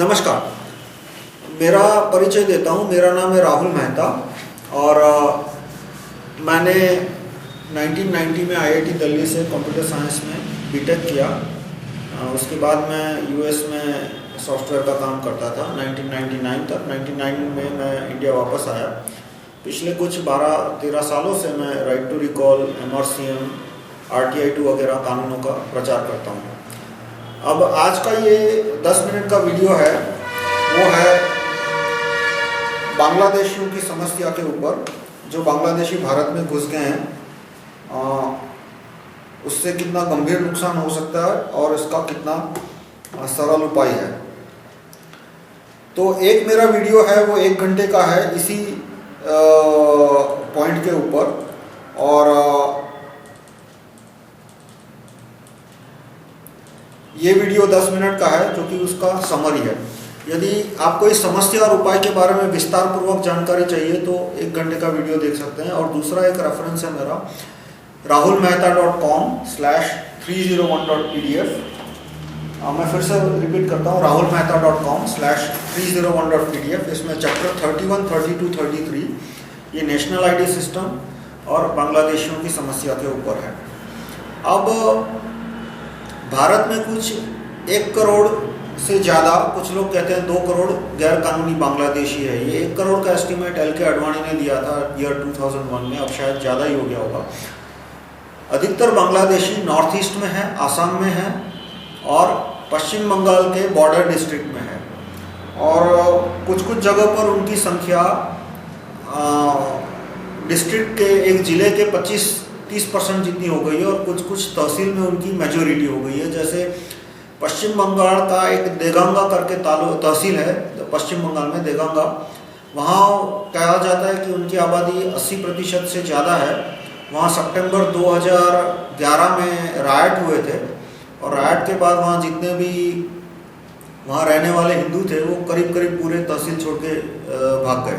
नमस्कार, मेरा परिचय देता हूँ। मेरा नाम है राहुल मेहता और मैंने 1990 में आईआईटी दिल्ली से कंप्यूटर साइंस में बीटेक किया। उसके बाद मैं यूएस में सॉफ्टवेयर का काम करता था 1999 तक। 1999 में मैं इंडिया वापस आया। पिछले कुछ 12-13 सालों से मैं right to recall, MRCM, RTI 2 वगैरह कानूनों का प्रचार करता हूँ। अब आज का ये 10 मिनट का वीडियो है, वो है बांग्लादेशियों की समस्या के ऊपर। जो बांग्लादेशी भारत में घुस गए हैं उससे कितना गंभीर नुकसान हो सकता है और इसका कितना सरल उपाय है। तो एक मेरा वीडियो है वो 1 घंटे का है इसी पॉइंट के ऊपर, और ये वीडियो 10 मिनट का है जो कि उसका समरी है। यदि आपको इस समस्या और उपाय के बारे में विस्तार पूर्वक जानकारी चाहिए तो 1 घंटे का वीडियो देख सकते हैं। और दूसरा एक रेफरेंस है मेरा rahulmehta.com/301.pdf। मैं फिर से रिपीट करता हूँ, rahulmehta.com/301.pdf। इसमें चैप्टर 31, 32, 33 ये नेशनल आईडी सिस्टम और बांग्लादेशियों की समस्या के ऊपर है। अब भारत में कुछ 1 करोड़ से ज़्यादा, कुछ लोग कहते हैं 2 करोड़ गैर कानूनी बांग्लादेशी है। ये 1 करोड़ का एस्टीमेट LK आडवाणी ने दिया था ईयर 2001 में, अब शायद ज़्यादा ही हो गया होगा। अधिकतर बांग्लादेशी नॉर्थ ईस्ट में है, आसाम में है और पश्चिम बंगाल के बॉर्डर डिस्ट्रिक्ट में है। और कुछ कुछ जगह पर उनकी संख्या डिस्ट्रिक्ट के एक ज़िले के 25-30% जितनी हो गई है और कुछ कुछ तहसील में उनकी मेजोरिटी हो गई है। जैसे पश्चिम बंगाल का एक देगंगा करके तहसील है पश्चिम बंगाल में, देगंगा, वहाँ कहा जाता है कि उनकी आबादी 80% से ज़्यादा है। वहाँ सितंबर 2011 में रायट हुए थे और रायट के बाद वहाँ जितने भी वहाँ रहने वाले हिंदू थे वो करीब करीब पूरे तहसील छोड़ के भाग गए।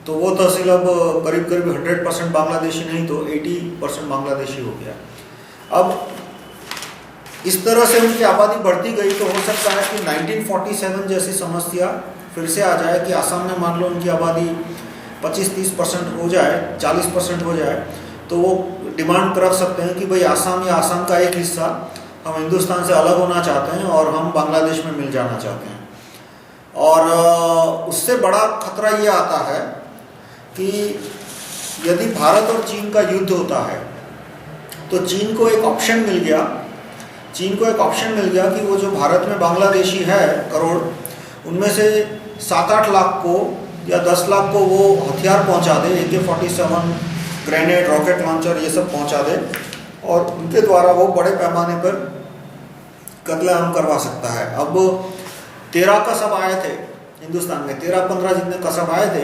तो वो तहसील अब करीब करीब 100% बांग्लादेशी नहीं तो 80% बांग्लादेशी हो गया। अब इस तरह से उनकी आबादी बढ़ती गई तो हो सकता है कि 1947 जैसी समस्या फिर से आ जाए कि आसाम में मान लो उनकी आबादी 25-30% हो जाए, 40% हो जाए, तो वो डिमांड रख सकते हैं कि भाई आसाम या आसाम का एक हिस्सा हम हिंदुस्तान से अलग होना चाहते हैं और हम बांग्लादेश में मिल जाना चाहते हैं। और उससे बड़ा खतरा ये आता है कि यदि भारत और चीन का युद्ध होता है तो चीन को एक ऑप्शन मिल गया कि वो जो भारत में बांग्लादेशी है करोड़, उनमें से 7-8 लाख को या 10 लाख को वो हथियार पहुंचा दे, AK-47, ग्रेनेड, रॉकेट लॉन्चर, ये सब पहुंचा दे और उनके द्वारा वो बड़े पैमाने पर कत्लेआम करवा सकता है। अब 13 कसब आए थे हिंदुस्तान में, 13-15 जितने कसब आए थे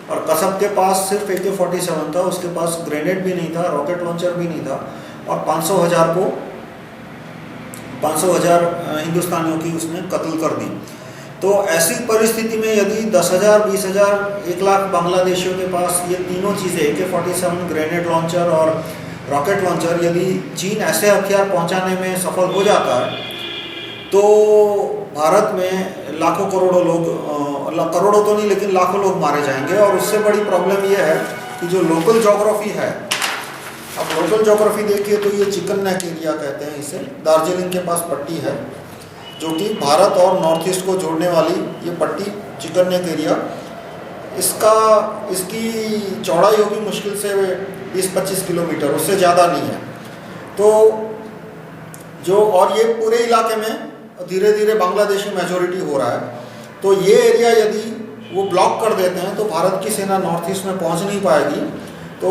और कसब के पास सिर्फ AK-47 था, उसके पास ग्रेनेड भी नहीं था, रॉकेट लॉन्चर भी नहीं था और 500,000 हिंदुस्तानियों की उसने कत्ल कर दी। तो ऐसी परिस्थिति में यदि 10,000, 20,000, 1 लाख बांग्लादेशियों के पास ये तीनों चीज़ें AK-47, ग्रेनेड लॉन्चर और रॉकेट लॉन्चर, यदि चीन ऐसे हथियार पहुंचाने में सफल हो जाता है तो भारत में लाखों करोड़ों लोग, करोड़ों तो नहीं लेकिन लाखों लोग मारे जाएंगे। और उससे बड़ी प्रॉब्लम ये है कि जो लोकल ज्योग्राफी है, अब लोकल ज्योग्राफी देखिए तो ये चिकन नेक एरिया कहते हैं इसे, दार्जिलिंग के पास पट्टी है जो कि भारत और नॉर्थ ईस्ट को जोड़ने वाली ये पट्टी, चिकन नेक एरिया, इसकी चौड़ाई होगी मुश्किल से 20-25 किलोमीटर, उससे ज़्यादा नहीं है। तो और ये पूरे इलाके में धीरे धीरे बांग्लादेशी मेजोरिटी हो रहा है। तो ये एरिया यदि वो ब्लॉक कर देते हैं तो भारत की सेना नॉर्थ ईस्ट में पहुंच नहीं पाएगी। तो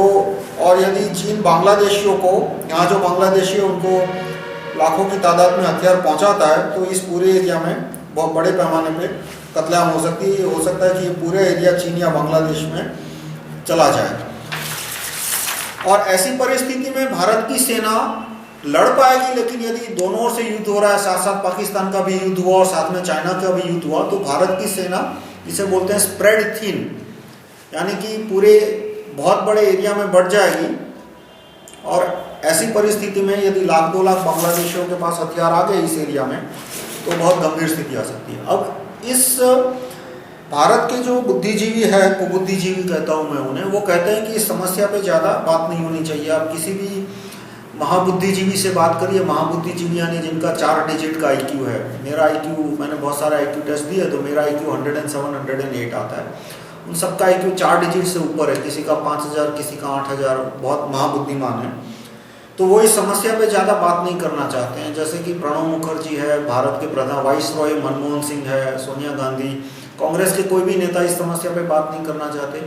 और यदि चीन बांग्लादेशियों को, यहाँ जो बांग्लादेशी है उनको लाखों की तादाद में हथियार पहुंचाता है तो इस पूरे एरिया में बहुत बड़े पैमाने पे कत्लेआम हो सकती है। हो सकता है कि ये पूरा एरिया चीन या बांग्लादेश में चला जाए। और ऐसी परिस्थिति में भारत की सेना लड़ पाएगी, लेकिन यदि दोनों ओर से युद्ध हो रहा है, साथ साथ पाकिस्तान का भी युद्ध हुआ और साथ में चाइना का भी युद्ध हुआ, तो भारत की सेना, जिसे बोलते हैं स्प्रेड थिन, यानी कि पूरे बहुत बड़े एरिया में बढ़ जाएगी। और ऐसी परिस्थिति में यदि 1-2 लाख बांग्लादेशियों के पास हथियार आ गए इस एरिया में तो बहुत गंभीर स्थिति आ सकती है। अब इस भारत के जो बुद्धिजीवी है, कुबुद्धिजीवी कहता हूँ मैं उन्हें, वो कहते हैं कि इस समस्या पे ज़्यादा बात नहीं होनी चाहिए। आप किसी भी महाबुद्धिजीवी से बात करिए, महाबुद्धिजीवी यानी जिनका 4 डिजिट का आईक्यू है। मेरा आईक्यू, मैंने बहुत सारे आईक्यू टेस्ट दिए तो मेरा आईक्यू 107, 108 आता है। उन सबका आईक्यू 4 डिजिट से ऊपर है, किसी का 5000, किसी का 8000, बहुत महाबुद्धिमान है। तो वो इस समस्या पे ज़्यादा बात नहीं करना चाहते हैं। जैसे कि प्रणब मुखर्जी है, भारत के प्रधान वाइसरॉय, मनमोहन सिंह है, सोनिया गांधी, कांग्रेस के कोई भी नेता इस समस्या पे बात नहीं करना चाहते।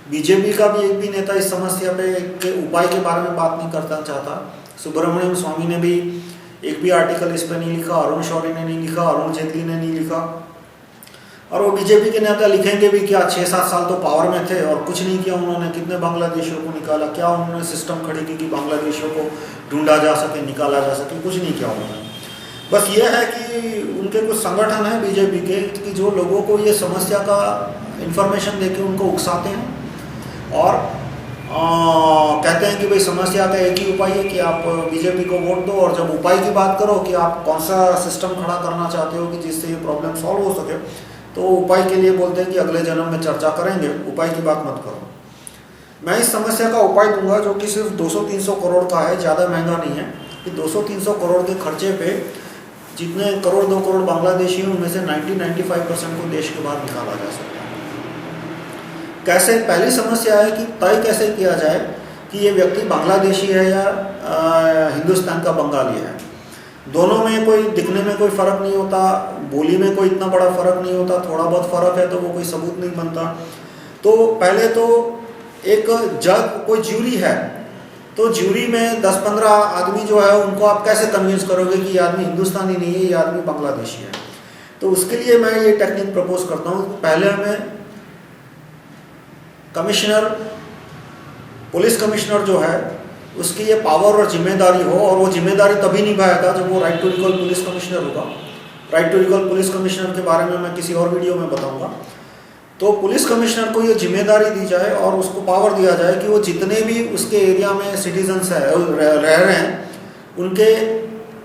बीजेपी का भी एक भी नेता इस समस्या पे के उपाय के बारे में बात नहीं करना चाहता। सुब्रमण्यम स्वामी ने भी एक भी आर्टिकल इस पर नहीं लिखा, अरुण शौरी ने नहीं लिखा, अरुण जेटली ने नहीं लिखा। और वो बीजेपी के नेता लिखेंगे भी क्या? 6-7 साल तो पावर में थे और कुछ नहीं किया उन्होंने। कितने बांग्लादेशियों को निकाला? क्या उन्होंने सिस्टम खड़ी की कि बांग्लादेशियों को ढूंढा जा सके, निकाला जा सके? कुछ नहीं किया उन्होंने। बस ये है कि उनके कुछ संगठन हैं बीजेपी के कि जो लोगों को ये समस्या का इन्फॉर्मेशन देके उनको उकसाते हैं और कहते हैं कि भाई समस्या का एक ही उपाय है कि आप बीजेपी को वोट दो। और जब उपाय की बात करो कि आप कौन सा सिस्टम खड़ा करना चाहते हो कि जिससे ये प्रॉब्लम सॉल्व हो सके, तो उपाय के लिए बोलते हैं कि अगले जन्म में चर्चा करेंगे, उपाय की बात मत करो। मैं इस समस्या का उपाय दूंगा जो कि सिर्फ 200-300 करोड़ का है, ज़्यादा महंगा नहीं है। कि 200-300 करोड़ के खर्चे पे जितने 1 करोड़ 2 करोड़ बांग्लादेशी हैं उनमें से 90-95% को देश के बाहर निकाला जा सकता है। कैसे? पहली समस्या है कि तय कैसे किया जाए कि ये व्यक्ति बांग्लादेशी है या हिंदुस्तान का बंगाली है। दोनों में कोई दिखने में कोई फ़र्क नहीं होता, बोली में कोई इतना बड़ा फ़र्क नहीं होता, थोड़ा बहुत फ़र्क है तो वो कोई सबूत नहीं बनता। तो पहले तो एक जज, कोई ज्यूरी है, तो ज्यूरी में 10-15 आदमी जो है उनको आप कैसे कन्विंस करोगे कि ये आदमी हिंदुस्तानी नहीं है, ये आदमी बांग्लादेशी है। तो उसके लिए मैं ये टेक्निक प्रपोज करता हूँ। पहले हमें कमिश्नर, पुलिस कमिश्नर जो है उसकी ये पावर और जिम्मेदारी हो, और वो जिम्मेदारी तभी निभाएगा जब वो right to recall police commissioner होगा। Right to recall police commissioner के बारे में मैं किसी और वीडियो में बताऊंगा। तो पुलिस कमिश्नर को ये जिम्मेदारी दी जाए और उसको पावर दिया जाए कि वो जितने भी उसके एरिया में सिटीजन्स रह रहे हैं उनके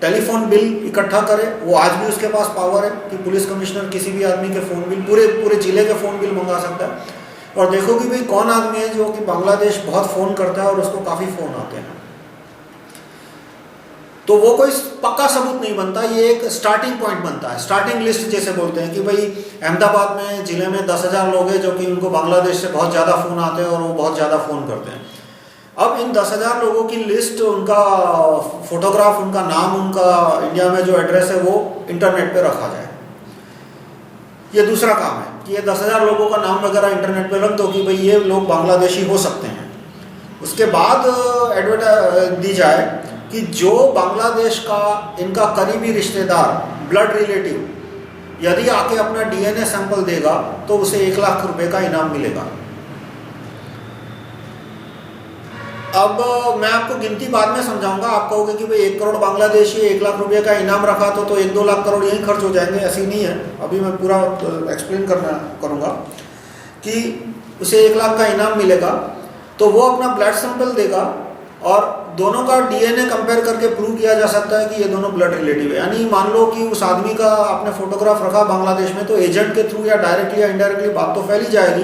टेलीफोन बिल इकट्ठा करे। वो आज भी उसके पास पावर है कि पुलिस कमिश्नर किसी भी आदमी के फ़ोन बिल, पूरे जिले के फ़ोन बिल मंगा सकता है। और देखो कि भाई कौन आदमी है जो कि बांग्लादेश बहुत फ़ोन करता है और उसको काफ़ी फ़ोन आते हैं। तो वो कोई पक्का सबूत नहीं बनता, ये एक स्टार्टिंग पॉइंट बनता है, स्टार्टिंग लिस्ट जैसे बोलते हैं कि भाई अहमदाबाद में ज़िले में 10,000 लोग हैं जो कि उनको बांग्लादेश से बहुत ज़्यादा फ़ोन आते हैं और वो बहुत ज़्यादा फ़ोन करते हैं। अब इन 10,000 लोगों की लिस्ट, उनका फोटोग्राफ, उनका नाम, उनका इंडिया में जो एड्रेस है वो इंटरनेट पे रखा जाए। ये दूसरा काम है कि ये 10,000 लोगों का नाम वगैरह इंटरनेट पे रख दो कि भाई ये लोग बांग्लादेशी हो सकते हैं। उसके बाद एडवर्टाइज दी जाए कि जो बांग्लादेश का इनका करीबी रिश्तेदार, ब्लड रिलेटिव यदि आके अपना डीएनए सैंपल देगा तो उसे 1 लाख रुपए का इनाम मिलेगा। अब मैं आपको गिनती बाद में समझाऊंगा। आप कहोगे कि भाई 1 करोड़ बांग्लादेशी 1 लाख रुपए का इनाम रखा तो 1-2 लाख करोड़ यहीं खर्च हो जाएंगे। ऐसी नहीं है, अभी मैं पूरा एक्सप्लेन करूंगा कि उसे 1 लाख का इनाम मिलेगा। तो वो अपना ब्लड सैंपल देगा और दोनों का डीएनए कंपेयर करके प्रूव किया जा सकता है कि ये दोनों ब्लड रिलेटिव है। यानी मान लो कि उस आदमी का आपने फोटोग्राफ रखा बांग्लादेश में, तो एजेंट के थ्रू या डायरेक्टली या इनडायरेक्टली बात तो फैली जाएगी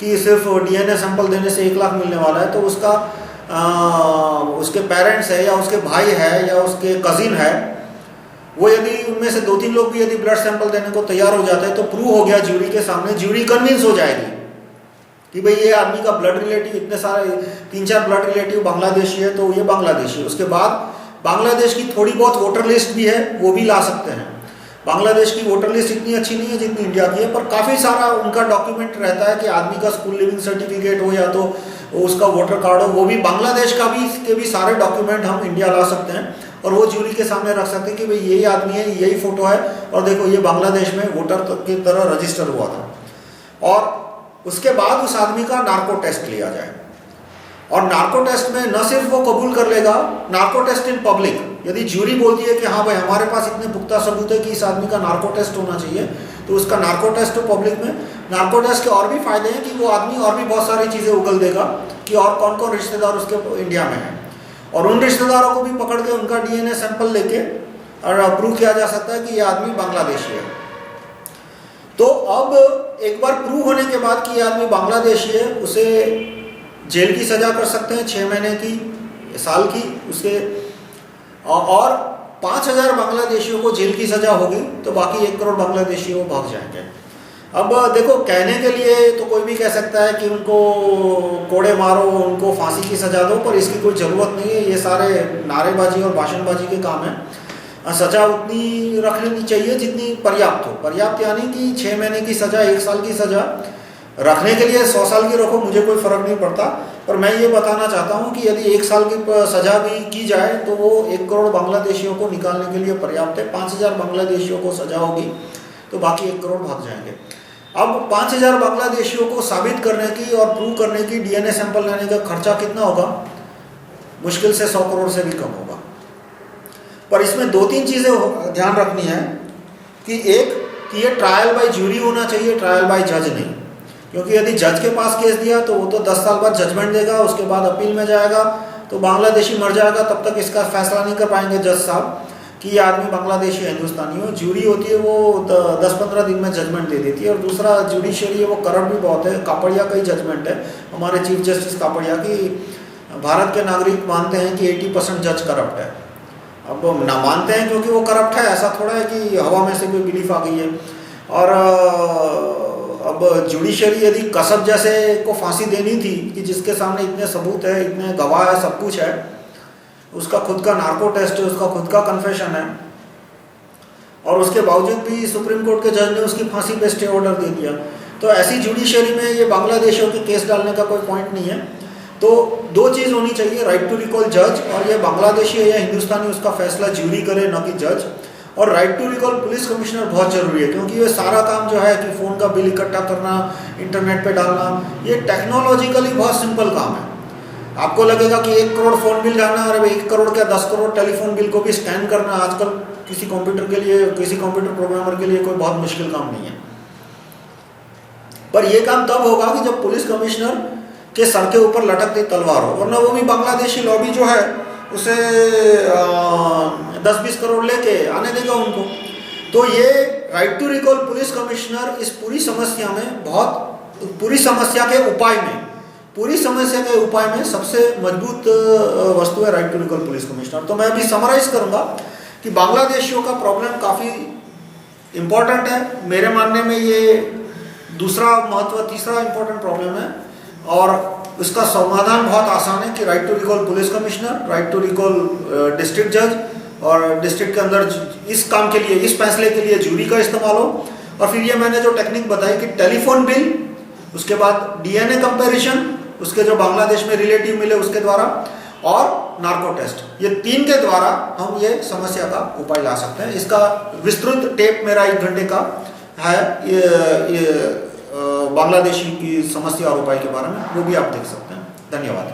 कि सिर्फ डीएनए सैंपल देने से 1 लाख मिलने वाला है। तो उसका उसके पेरेंट्स है या उसके भाई है या उसके कजिन है, वो यदि उनमें से 2-3 लोग भी यदि ब्लड सैंपल देने को तैयार हो जाते हैं तो प्रूव हो गया ज्यूरी के सामने। ज्यूरी कन्विंस हो जाएगी कि भाई ये आदमी का ब्लड रिलेटिव, इतने सारे 3-4 ब्लड रिलेटिव बांग्लादेशी है तो ये बांग्लादेशी है। उसके बाद बांग्लादेश की थोड़ी बहुत वोटर लिस्ट भी है, वो भी ला सकते हैं। बांग्लादेश की वोटर लिस्ट इतनी अच्छी नहीं है जितनी इंडिया की है, पर काफ़ी सारा उनका डॉक्यूमेंट रहता है कि आदमी का स्कूल लिविंग सर्टिफिकेट हो या तो उसका वोटर कार्ड हो, वो भी बांग्लादेश का भी सारे डॉक्यूमेंट हम इंडिया ला सकते हैं और वो ज्यूरी के सामने रख सकते हैं कि भाई यही आदमी है, यही फोटो है और देखो ये बांग्लादेश में वोटर की तरह रजिस्टर हुआ था। और उसके बाद उस आदमी का नार्को टेस्ट लिया जाए और नार्को टेस्ट में न सिर्फ वो कबूल कर लेगा, नार्को टेस्ट इन पब्लिक। यदि ज्यूरी बोलती है कि हाँ भाई हमारे पास इतने पुख्ता सबूत है कि इस आदमी का नार्को टेस्ट होना चाहिए, तो उसका नार्को टेस्ट हो पब्लिक में। नार्को टेस्ट के और भी फायदे हैं कि वो आदमी और भी बहुत सारी चीज़ें उगल देगा कि और कौन कौन रिश्तेदार उसके इंडिया में हैं, और उन रिश्तेदारों को भी पकड़ के उनका डीएनए सैंपल लेके और प्रूव किया जा सकता है कि ये आदमी बांग्लादेशी है। तो अब एक बार प्रूव होने के बाद कि ये आदमी बांग्लादेशी है, उसे जेल की सज़ा कर सकते हैं 6 महीने की, साल की, उसके और 5,000 बांग्लादेशियों को जेल की सज़ा होगी, तो बाकी 1 करोड़ बांग्लादेशी वो भाग जाएंगे। अब देखो, कहने के लिए तो कोई भी कह सकता है कि उनको कोड़े मारो, उनको फांसी की सज़ा दो, पर इसकी कोई ज़रूरत नहीं है। ये सारे नारेबाजी और भाषणबाजी के काम है। सज़ा उतनी रख लेनी चाहिए जितनी पर्याप्त हो। पर्याप्त यानी कि 6 महीने की सज़ा, 1 साल की सज़ा रखने के लिए 100 साल की रखो, मुझे कोई फ़र्क नहीं पड़ता। पर मैं ये बताना चाहता हूँ कि यदि 1 साल की सज़ा भी की जाए तो वो 1 करोड़ बांग्लादेशियों को निकालने के लिए पर्याप्त है। 5,000 बांग्लादेशियों को सज़ा होगी तो बाकी 1 करोड़ भाग जाएंगे। अब 5,000 बांग्लादेशियों को साबित करने की और प्रूव करने की DNA सैंपल लेने का खर्चा कितना होगा? मुश्किल से 100 करोड़ से भी कम होगा। पर इसमें 2-3 चीज़ें ध्यान रखनी है कि एक, कि ये ट्रायल बाय ज्यूरी होना चाहिए, ट्रायल बाय जज नहीं। क्योंकि यदि जज के पास केस दिया तो वो तो 10 साल बाद जजमेंट देगा, उसके बाद अपील में जाएगा, तो बांग्लादेशी मर जाएगा, तब तक इसका फैसला नहीं कर पाएंगे जज साहब कि ये आदमी बांग्लादेशी है, हिंदुस्तानी हो। ज्यूरी होती है वो 10-15 दिन में जजमेंट दे देती है। और दूसरा, जुडिशरी है वो करप्ट भी बहुत है। कापड़िया का ही जजमेंट है, हमारे चीफ जस्टिस कापड़िया की, भारत के नागरिक मानते हैं कि 80% जज करप्ट है। अब ना मानते हैं क्योंकि वो करप्ट है, ऐसा थोड़ा है कि हवा में से कोई बिलीफ आ गई है। और अब जुडिशरी यदि कसब जैसे को फांसी देनी थी कि जिसके सामने इतने सबूत है, इतने गवाह है, सब कुछ है, उसका खुद का नार्को टेस्ट है, उसका खुद का कन्फेशन है, और उसके बावजूद भी सुप्रीम कोर्ट के जज ने उसकी फांसी पे स्टे ऑर्डर दे दिया, तो ऐसी जुडिशरी में ये बांग्लादेशियों के केस डालने का कोई पॉइंट नहीं है। तो 2 चीज़ होनी चाहिए, राइट टू रिकॉल जज, और ये बांग्लादेशी है या हिंदुस्तानी उसका फैसला ज्यूरी करे, न कि जज। और right to recall police commissioner बहुत ज़रूरी है, क्योंकि ये सारा काम जो है कि फ़ोन का बिल इकट्ठा करना, इंटरनेट पे डालना, ये टेक्नोलॉजिकली बहुत सिंपल काम है। आपको लगेगा कि 1 करोड़ फ़ोन बिल जाना, और 1 करोड़ क्या 10 करोड़ टेलीफोन बिल को भी स्कैन करना आजकल किसी कंप्यूटर के लिए, किसी कंप्यूटर प्रोग्रामर के लिए कोई बहुत मुश्किल काम नहीं है। पर यह काम तब होगा कि जब पुलिस कमिश्नर के सर के ऊपर लटकती तलवार हो, वरना वो भी बांग्लादेशी लॉबी जो है उसे 10-20 करोड़ लेके आने देगा उनको। तो ये right to recall police commissioner इस पूरी समस्या में पूरी समस्या के उपाय में सबसे मजबूत वस्तु है right to recall police commissioner. तो मैं अभी समराइज करूंगा कि बांग्लादेशियों का प्रॉब्लम काफ़ी इम्पोर्टेंट है। मेरे मानने में ये तीसरा इम्पोर्टेंट प्रॉब्लम है, और उसका समाधान बहुत आसान है कि right to recall police commissioner, right to recall district जज, और डिस्ट्रिक्ट के अंदर इस काम के लिए, इस फैसले के लिए ज्यूरी का इस्तेमाल हो। और फिर ये मैंने जो टेक्निक बताई कि टेलीफोन बिल, उसके बाद DNA कंपैरिजन, उसके जो बांग्लादेश में रिलेटिव मिले उसके द्वारा, और नार्को टेस्ट, ये 3 के द्वारा हम ये समस्या का उपाय ला सकते हैं। इसका विस्तृत टेप मेरा 1 घंटे का है, ये बांग्लादेशी की समस्या और उपाय के बारे में, वो भी आप देख सकते हैं। धन्यवाद।